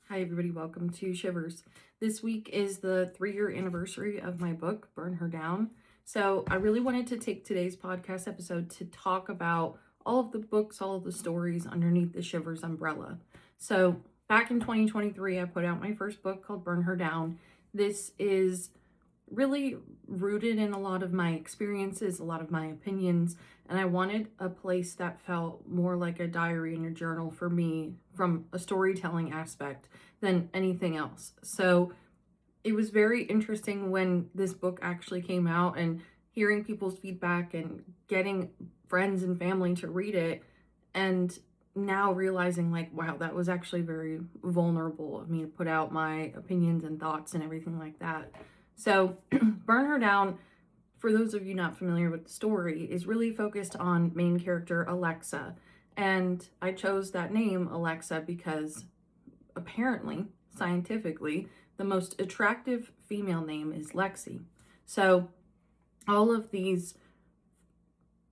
Hi everybody, welcome to Shivers. This week is the 3-year anniversary of my book, Burn Her Down. So I really wanted to take today's podcast episode to talk about all of the books, all of the stories underneath the Shivers umbrella. So back in 2023, I put out my first book called Burn Her Down. This is really rooted in a lot of my experiences, a lot of my opinions, and I wanted a place that felt more like a diary and a journal for me from a storytelling aspect than anything else. So it was very interesting when this book actually came out and hearing people's feedback and getting friends and family to read it, and now realizing like, wow, that was actually very vulnerable of me to put out my opinions and thoughts and everything like that. So Burn Her Down, for those of you not familiar with the story, is really focused on main character Alexa. And I chose that name, Alexa, because apparently, scientifically, the most attractive female name is Lexi. So all of these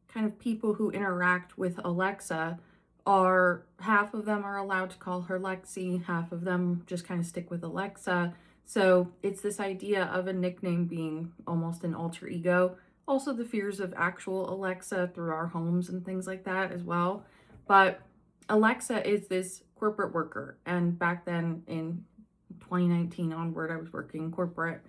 kind of people who interact with Alexa are, half of them are allowed to call her Lexi, half of them just kind of stick with Alexa. So it's this idea of a nickname being almost an alter ego. Also the fears of actual Alexa through our homes and things like that as well. But Alexa is this corporate worker. And back then in 2019 onward, I was working corporate,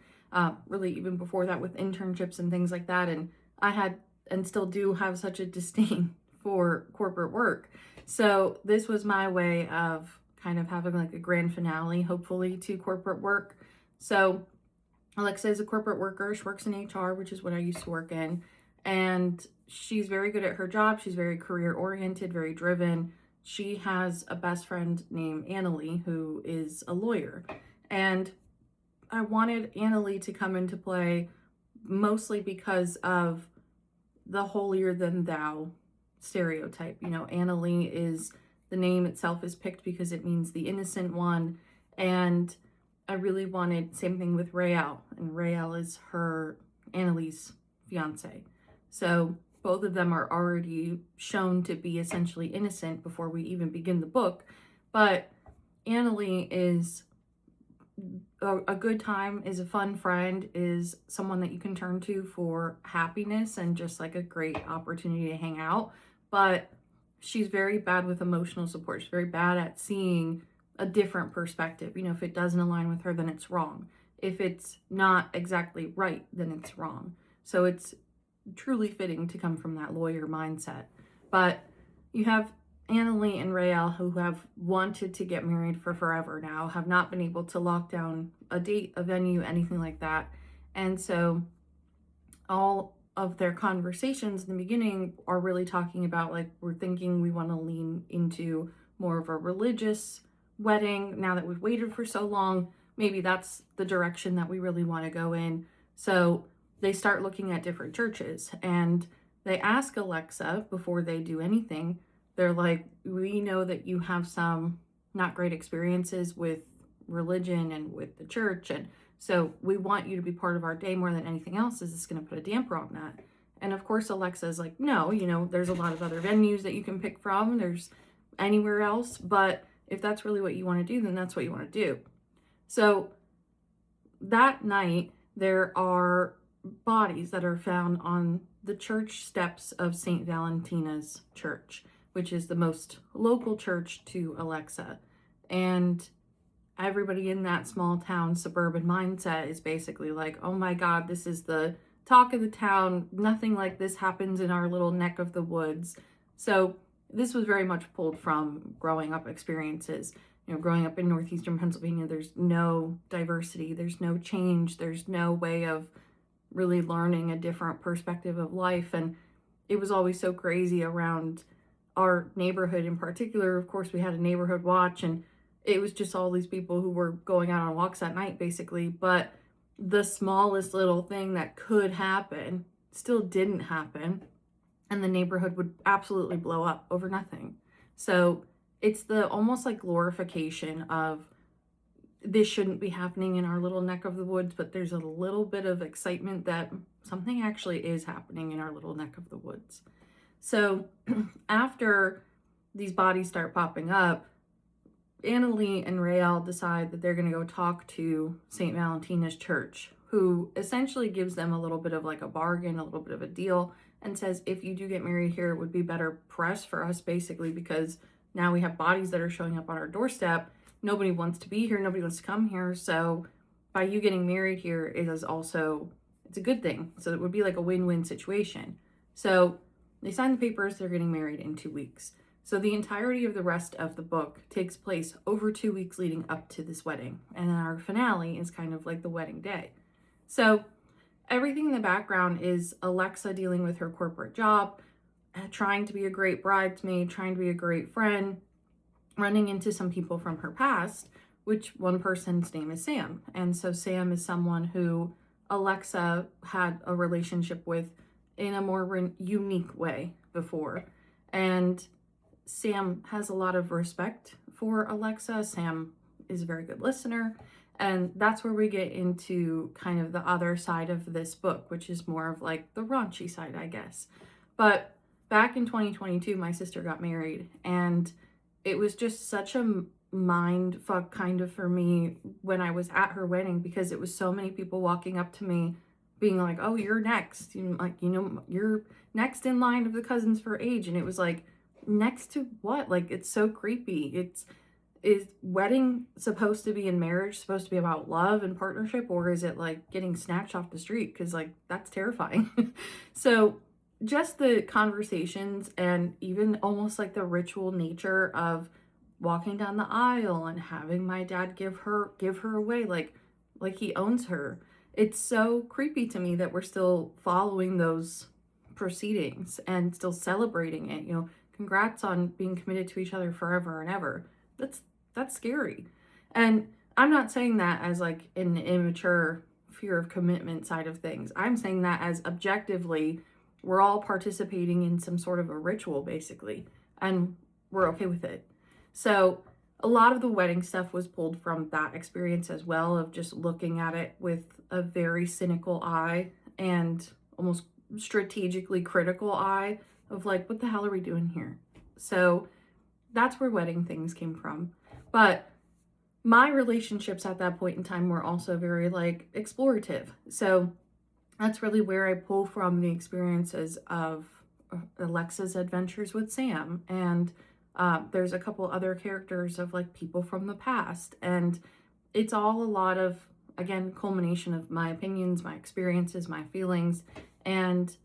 really even before that with internships and things like that. And I had and still do have such a disdain for corporate work. So this was my way of kind of having like a grand finale, hopefully, to corporate work. So Alexa is a corporate worker. She works in HR, which is what I used to work in. And she's very good at her job. She's very career oriented, very driven. She has a best friend named Annalie, who is a lawyer. And I wanted Annalie to come into play mostly because of the holier than thou stereotype. You know, Annalie is, the name itself is picked because it means the innocent one. And I really wanted, same thing with Rael, and Rael is her, Annalie's fiance. So both of them are already shown to be essentially innocent before we even begin the book. But Annalie is a good time, is a fun friend, is someone that you can turn to for happiness and just like a great opportunity to hang out. But she's very bad with emotional support. She's very bad at seeing a different perspective. You know, if it doesn't align with her, then it's wrong. If it's not exactly right, then it's wrong. So it's truly fitting to come from that lawyer mindset. But you have Annalie and Rael, who have wanted to get married for forever now, have not been able to lock down a date, a venue, anything like that. And so all of their conversations in the beginning are really talking about like, we're thinking we want to lean into more of a religious wedding now that we've waited for so long. Maybe that's the direction that we really want to go in. So they start looking at different churches and they ask Alexa before they do anything. They're like, we know that you have some not great experiences with religion and with the church, and so we want you to be part of our day more than anything else. Is this going to put a damper on that? And of course, Alexa is like, no, you know, there's a lot of other venues that you can pick from. There's anywhere else. But if that's really what you want to do, then that's what you want to do. So that night, there are bodies that are found on the church steps of St. Valentina's Church, which is the most local church to Alexa. And everybody in that small town suburban mindset is basically like, oh my God, this is the talk of the town. Nothing like this happens in our little neck of the woods. So this was very much pulled from growing up experiences. You know, growing up in northeastern Pennsylvania, there's no diversity, there's no change, there's no way of really learning a different perspective of life. And it was always so crazy around our neighborhood in particular. Of course, we had a neighborhood watch, and it was just all these people who were going out on walks at night, basically. But the smallest little thing that could happen still didn't happen, and the neighborhood would absolutely blow up over nothing. So it's the almost like glorification of, this shouldn't be happening in our little neck of the woods, but there's a little bit of excitement that something actually is happening in our little neck of the woods. So after these bodies start popping up, Annalie and Rael decide that they're going to go talk to St. Valentina's church, who essentially gives them a little bit of like a bargain, a little bit of a deal, and says, if you do get married here, it would be better press for us, basically, because now we have bodies that are showing up on our doorstep. Nobody wants to be here. Nobody wants to come here. So by you getting married here, it is also, it's a good thing. So it would be like a win-win situation. So they sign the papers. They're getting married in 2 weeks. So the entirety of the rest of the book takes place over 2 weeks leading up to this wedding. And then our finale is kind of like the wedding day. So everything in the background is Alexa dealing with her corporate job, trying to be a great bridesmaid, trying to be a great friend, running into some people from her past, which one person's name is Sam. And so Sam is someone who Alexa had a relationship with in a more unique way before. And Sam has a lot of respect for Alexa. Sam is a very good listener. And that's where we get into kind of the other side of this book, which is more of like the raunchy side, I guess. But back in 2022, my sister got married, and it was just such a mind fuck kind of for me when I was at her wedding, because it was so many people walking up to me being like, oh, you're next. You're next in line of the cousins for age. And it was like, next to what? Like, it's so creepy. Is wedding supposed to be, in marriage supposed to be about love and partnership, or is it like getting snatched off the street? Because like, that's terrifying. So just the conversations and even almost like the ritual nature of walking down the aisle and having my dad give her away like he owns her. It's so creepy to me that we're still following those proceedings and still celebrating it. Congrats on being committed to each other forever and ever. That's scary. And I'm not saying that as like an immature fear of commitment side of things. I'm saying that as objectively, we're all participating in some sort of a ritual, basically, and we're okay with it. So a lot of the wedding stuff was pulled from that experience as well, of just looking at it with a very cynical eye and almost strategically critical eye of like, what the hell are we doing here? So that's where wedding things came from. But my relationships at that point in time were also very like explorative. So that's really where I pull from the experiences of Alexa's adventures with Sam. And there's a couple other characters of like people from the past. And it's all a lot of, again, culmination of my opinions, my experiences, my feelings. And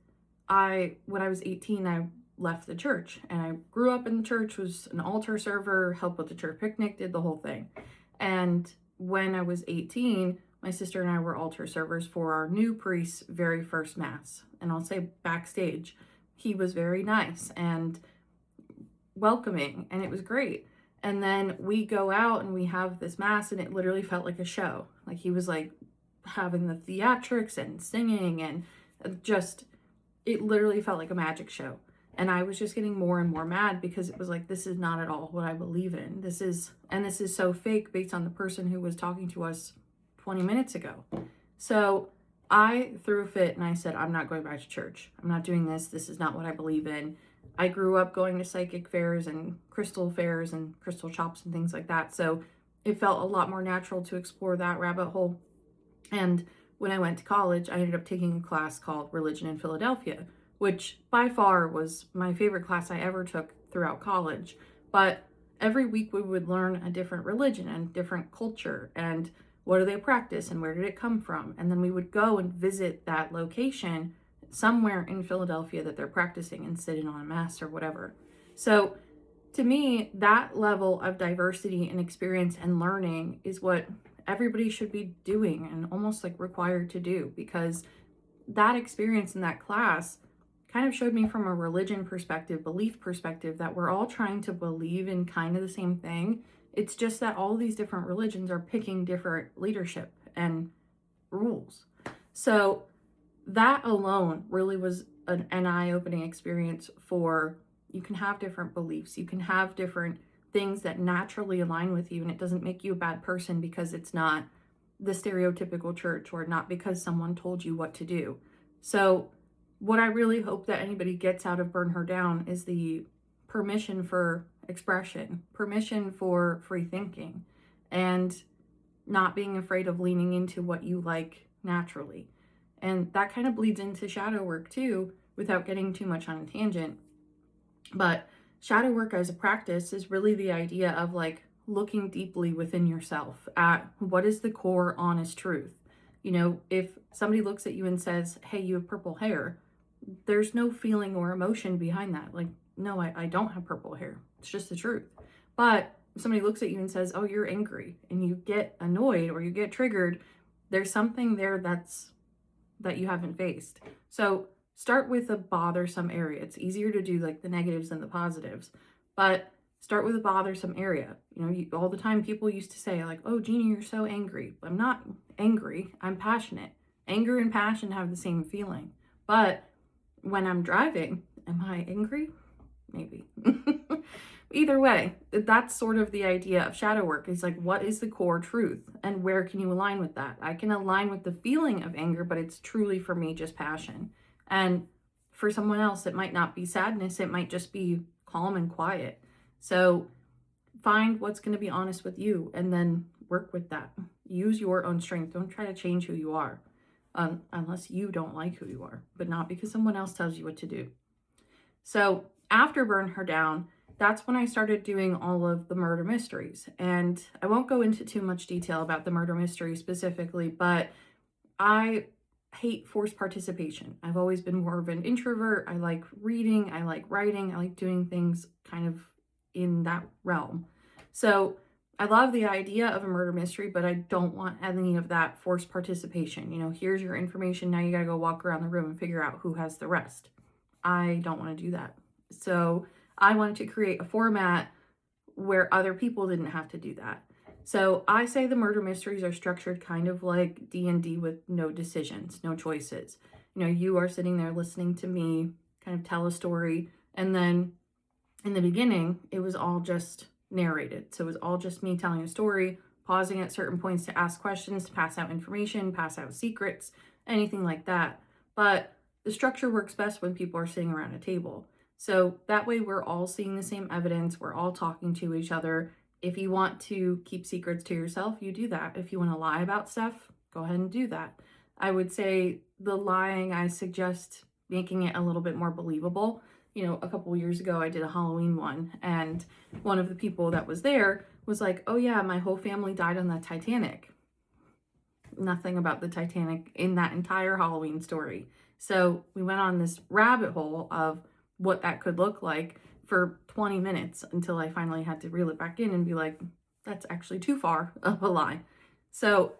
when I was 18, I left the church, and I grew up in the church, was an altar server, helped with the church picnic, did the whole thing. And when I was 18, my sister and I were altar servers for our new priest's very first mass. And I'll say backstage, he was very nice and welcoming, and it was great. And then we go out and we have this mass, and it literally felt like a show. Like he was like having the theatrics and singing, and just, it literally felt like a magic show. And I was just getting more and more mad, because it was like, this is not at all what I believe in. This is so fake based on the person who was talking to us 20 minutes ago. So I threw a fit and I said, I'm not going back to church. I'm not doing this. This is not what I believe in. I grew up going to psychic fairs and crystal fairs and crystal shops and things like that. So it felt a lot more natural to explore that rabbit hole. And when I went to college, I ended up taking a class called Religion in Philadelphia, which by far was my favorite class I ever took throughout college. But every week we would learn a different religion and different culture, and what do they practice and where did it come from? And then we would go and visit that location somewhere in Philadelphia that they're practicing and sit in on a mass or whatever. So to me, that level of diversity and experience and learning is what everybody should be doing and almost like required to do, because that experience in that class kind of showed me from a religion perspective, belief perspective, that we're all trying to believe in kind of the same thing. It's just that all these different religions are picking different leadership and rules. So that alone really was an eye-opening experience for, you can have different beliefs, you can have different things that naturally align with you, and it doesn't make you a bad person because it's not the stereotypical church, or not because someone told you what to do. So what I really hope that anybody gets out of Burn Her Down is the permission for expression, permission for free thinking, and not being afraid of leaning into what you like naturally. And that kind of bleeds into shadow work too, without getting too much on a tangent. But shadow work as a practice is really the idea of like looking deeply within yourself at what is the core honest truth. You know, if somebody looks at you and says, hey, you have purple hair, there's no feeling or emotion behind that. Like, no, I don't have purple hair. It's just the truth. But if somebody looks at you and says, oh, you're angry, and you get annoyed or you get triggered, there's something there that you haven't faced. So start with a bothersome area. It's easier to do like the negatives than the positives, but start with a bothersome area. You know, all the time people used to say like, oh, Jeannie, you're so angry. I'm not angry. I'm passionate. Anger and passion have the same feeling. But when I'm driving, am I angry? Maybe. Either way, that's sort of the idea of shadow work, is like, what is the core truth and where can you align with that? I can align with the feeling of anger, but it's truly for me just passion. And for someone else, it might not be sadness. It might just be calm and quiet. So find what's going to be honest with you and then work with that. Use your own strength. Don't try to change who you are, unless you don't like who you are, but not because someone else tells you what to do. So after Burn Her Down, that's when I started doing all of the murder mysteries. And I won't go into too much detail about the murder mystery specifically, but I hate forced participation. I've always been more of an introvert. I like reading, I like writing, I like doing things kind of in that realm. So I love the idea of a murder mystery, but I don't want any of that forced participation. You know, here's your information, now you gotta go walk around the room and figure out who has the rest. I don't want to do that. So I wanted to create a format where other people didn't have to do that. So I say the murder mysteries are structured kind of like D&D with no decisions, no choices. You know, you are sitting there listening to me kind of tell a story, and then in the beginning, it was all just narrated. So it was all just me telling a story, pausing at certain points to ask questions, to pass out information, pass out secrets, anything like that. But the structure works best when people are sitting around a table. So that way we're all seeing the same evidence, we're all talking to each other. If you want to keep secrets to yourself, you do that. If you want to lie about stuff, go ahead and do that. I would say the lying, I suggest making it a little bit more believable. You know, a couple years ago, I did a Halloween one, and one of the people that was there was like, oh yeah, my whole family died on the Titanic. Nothing about the Titanic in that entire Halloween story. So we went on this rabbit hole of what that could look like for 20 minutes until I finally had to reel it back in and be like, that's actually too far of a lie. So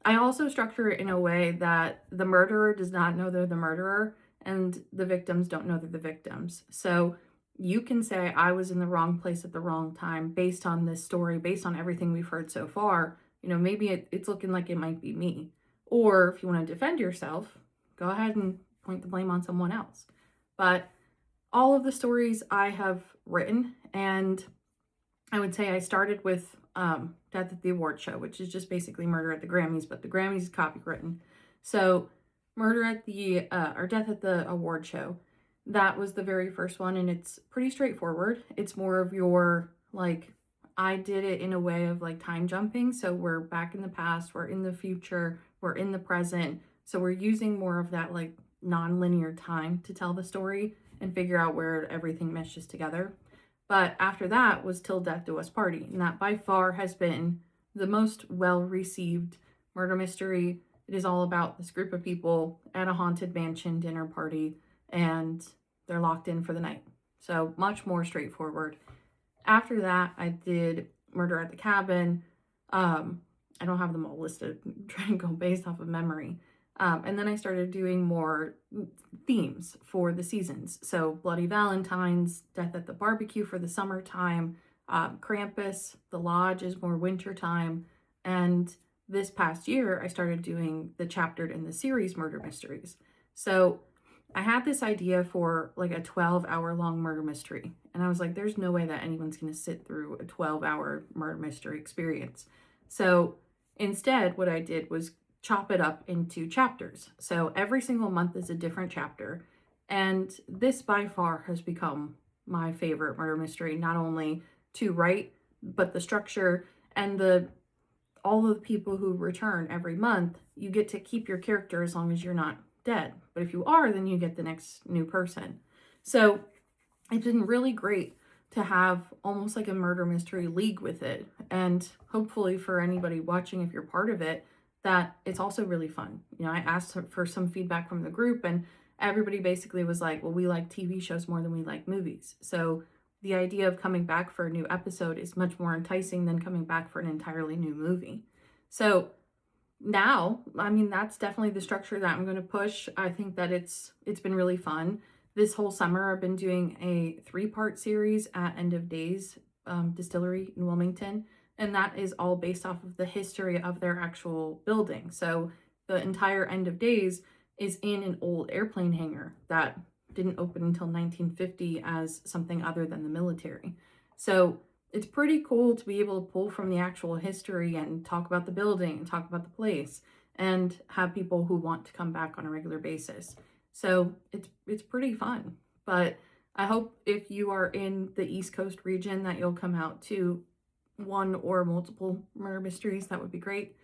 I also structure it in a way that the murderer does not know they're the murderer and the victims don't know they're the victims. So you can say I was in the wrong place at the wrong time based on this story, based on everything we've heard so far. You know, maybe it's looking like it might be me. Or if you want to defend yourself, go ahead and point the blame on someone else. But all of the stories I have written, and I would say I started with Death at the Award Show, which is just basically murder at the Grammys, but the Grammys is copywritten. So murder at the, or Death at the Award Show, that was the very first one, and it's pretty straightforward. It's more of your, like, I did it in a way of like time jumping. So we're back in the past, we're in the future, we're in the present. So we're using more of that like non-linear time to tell the story and figure out where everything meshes together. But after that was Till Death Do Us Party, and that by far has been the most well-received murder mystery. It is all about this group of people at a haunted mansion dinner party, and they're locked in for the night. So much more straightforward. After that, I did Murder at the Cabin. I don't have them all listed. I'm trying to go based off of memory. And then I started doing more themes for the seasons. So Bloody Valentine's, Death at the Barbecue for the summertime, Krampus, The Lodge is more wintertime. And this past year, I started doing the chaptered in the series murder mysteries. So I had this idea for like a 12-hour long murder mystery. And I was like, there's no way that anyone's going to sit through a 12-hour murder mystery experience. So instead, what I did was chop it up into chapters. So every single month is a different chapter. And this by far has become my favorite murder mystery, not only to write, but the structure and all of the people who return every month, you get to keep your character as long as you're not dead. But if you are, then you get the next new person. So it's been really great to have almost like a murder mystery league with it. And hopefully for anybody watching, if you're part of it, that it's also really fun. I asked for some feedback from the group, and everybody basically was like, well, we like TV shows more than we like movies. So the idea of coming back for a new episode is much more enticing than coming back for an entirely new movie. So now, that's definitely the structure that I'm going to push. I think that it's been really fun. This whole summer, I've been doing a 3-part series at End of Days Distillery in Wilmington, and that is all based off of the history of their actual building. So the entire End of Days is in an old airplane hangar that didn't open until 1950 as something other than the military. So it's pretty cool to be able to pull from the actual history and talk about the building and talk about the place and have people who want to come back on a regular basis. So it's pretty fun. But I hope if you are in the East Coast region that you'll come out to one or multiple murder mysteries. That would be great.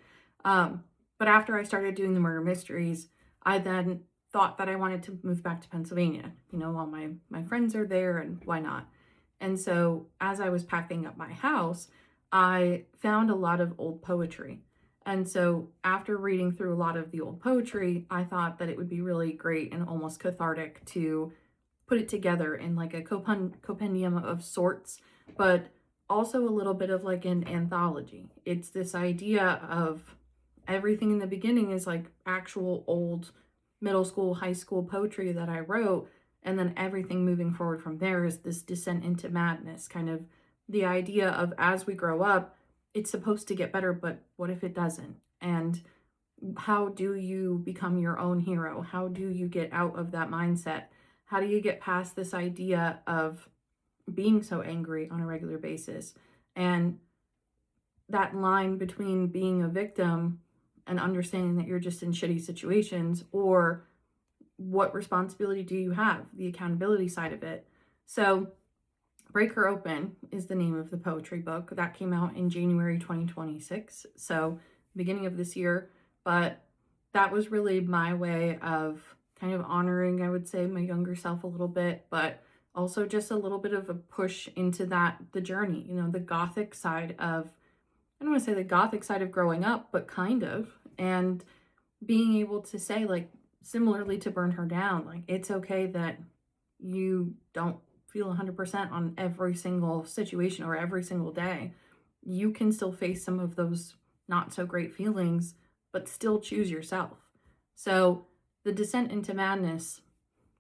But after I started doing the murder mysteries, I then thought that I wanted to move back to Pennsylvania. All my friends are there, and why not? And so as I was packing up my house, I found a lot of old poetry. And so after reading through a lot of the old poetry, I thought that it would be really great and almost cathartic to put it together in like a compendium of sorts, but also a little bit of like an anthology. It's this idea of everything in the beginning is like actual old middle school, high school poetry that I wrote. And then everything moving forward from there is this descent into madness, kind of the idea of as we grow up, it's supposed to get better, but what if it doesn't? And how do you become your own hero? How do you get out of that mindset? How do you get past this idea of being so angry on a regular basis? And that line between being a victim and understanding that you're just in shitty situations, or what responsibility do you have? The accountability side of it. So Break Her Open is the name of the poetry book. That came out in January 2026, so beginning of this year. But that was really my way of kind of honoring, I would say, my younger self a little bit, but also just a little bit of a push into the journey, the gothic side of, I don't want to say the gothic side of growing up, but kind of, and being able to say, like, similarly to Burn Her Down, like, it's okay that you don't feel 100% on every single situation or every single day. You can still face some of those not so great feelings, but still choose yourself. So the descent into madness,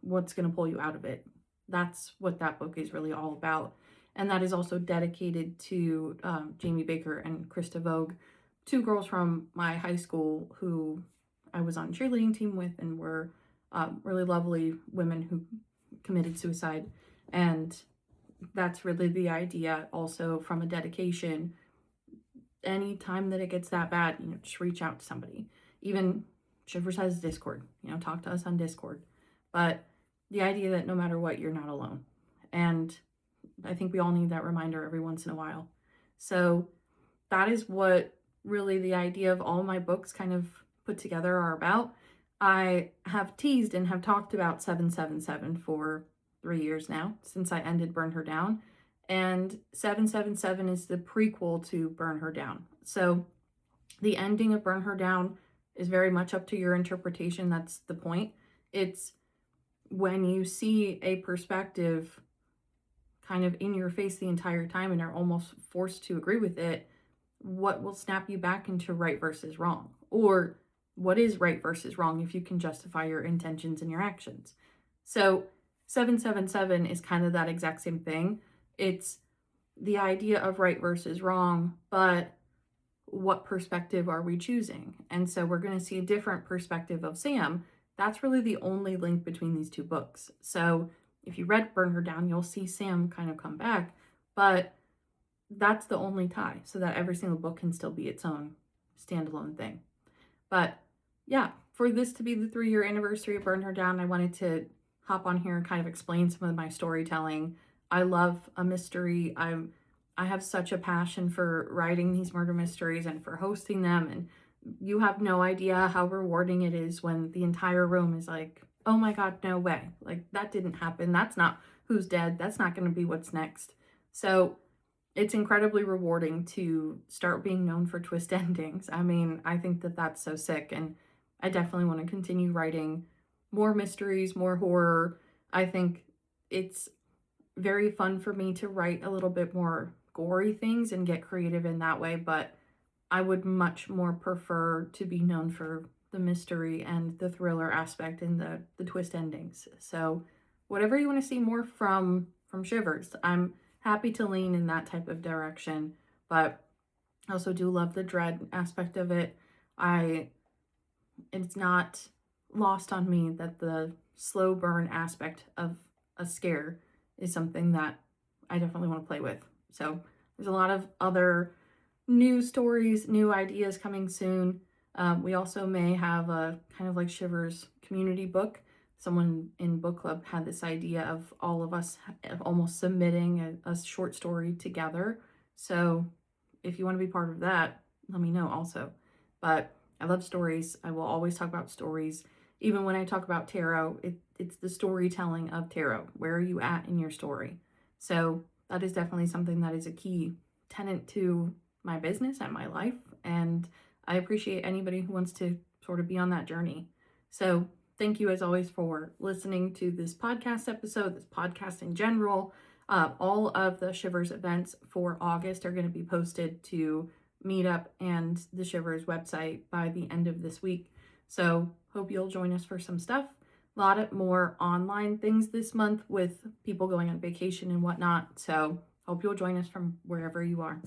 what's going to pull you out of it? That's what that book is really all about. And that is also dedicated to Jamie Baker and Krista Vogue, 2 girls from my high school who I was on a cheerleading team with and were really lovely women who committed suicide. And that's really the idea also from a dedication. Anytime that it gets that bad, just reach out to somebody. Even Shivers has Discord, talk to us on Discord. But the idea that no matter what, you're not alone. And I think we all need that reminder every once in a while. So that is what really the idea of all my books kind of put together are about. I have teased and have talked about 777 for 3 years now, since I ended Burn Her Down. And 777 is the prequel to Burn Her Down. So the ending of Burn Her Down is very much up to your interpretation. That's the point. It's when you see a perspective kind of in your face the entire time and are almost forced to agree with it, what will snap you back into right versus wrong? Or what is right versus wrong if you can justify your intentions and your actions? So 777 is kind of that exact same thing. It's the idea of right versus wrong, but what perspective are we choosing? And so we're going to see a different perspective of Sam. That's really the only link between these 2 books. So if you read Burn Her Down, you'll see Sam kind of come back, but that's the only tie, so that every single book can still be its own standalone thing. But yeah, for this to be the 3-year anniversary of Burn Her Down, I wanted to hop on here and kind of explain some of my storytelling. I love a mystery. I have such a passion for writing these murder mysteries and for hosting them, and you have no idea how rewarding it is when the entire room is like, oh my god, no way, like that didn't happen, that's not who's dead, that's not going to be what's next. So it's incredibly rewarding to start being known for twist endings. I mean, I think that that's so sick, and I definitely want to continue writing more mysteries, more horror. I think it's very fun for me to write a little bit more gory things and get creative in that way, but I would much more prefer to be known for the mystery and the thriller aspect and the twist endings. So whatever you want to see more from Shivers, I'm happy to lean in that type of direction, but I also do love the dread aspect of it. It's not lost on me that the slow burn aspect of a scare is something that I definitely want to play with. So there's a lot of other new stories, new ideas coming soon. We also may have a kind of like Shivers community book. Someone in book club had this idea of all of us almost submitting a short story together. So if you want to be part of that, let me know also. But I love stories. I will always talk about stories. Even when I talk about tarot, it's the storytelling of tarot. Where are you at in your story? So that is definitely something that is a key tenet to my business and my life. And I appreciate anybody who wants to sort of be on that journey. So thank you as always for listening to this podcast episode, this podcast in general. All of the Shivers events for August are going to be posted to Meetup and the Shivers website by the end of this week. So hope you'll join us for some stuff. A lot of more online things this month with people going on vacation and whatnot. So hope you'll join us from wherever you are.